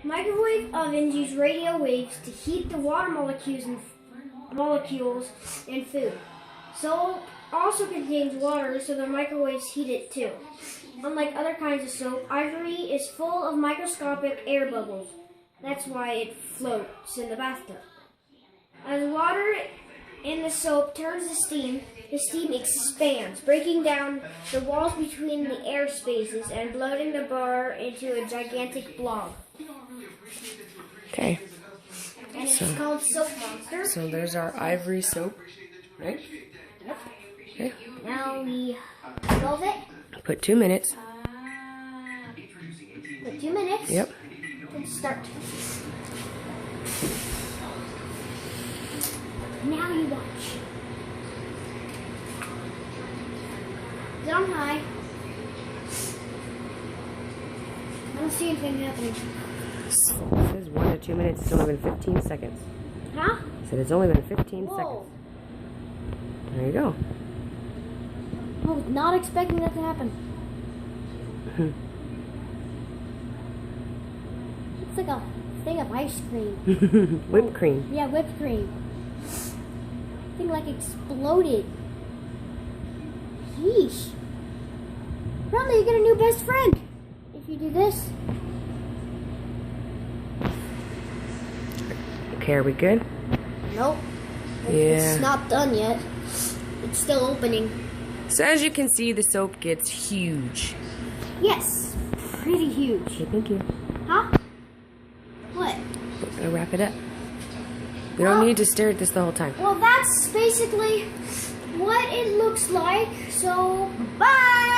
Microwave ovens use radio waves to heat the water molecules in food. Soap also contains water, so the microwaves heat it too. Unlike other kinds of soap, ivory is full of microscopic air bubbles. That's why it floats in the bathtub. As water in the soap turns to steam, the steam expands, breaking down the walls between the air spaces and bloating the bar into a gigantic blob. Okay. And it's called Soap Monster. So there's our ivory soap, right? Yep. Okay. Now we dissolve it. Put 2 minutes. Put 2 minutes. Yep. And start. Now you watch. It's on high. I don't see anything happening. It says 1 to 2 minutes. It's only been 15 seconds. Huh? I said it's only been 15 Whoa. seconds. There you go. I was not expecting that to happen. It's like a thing of ice cream. Whipped cream. Yeah, whipped cream. Thing like exploded. Yeesh. Apparently you get a new best friend if you do this. Okay, are we good? Nope. Yeah. It's not done yet. It's still opening. So as you can see, the soap gets huge. Yes. Pretty huge. Okay, thank you. Huh? What? We're gonna wrap it up. We don't need to stare at this the whole time. Well, that's basically what it looks like. So, bye!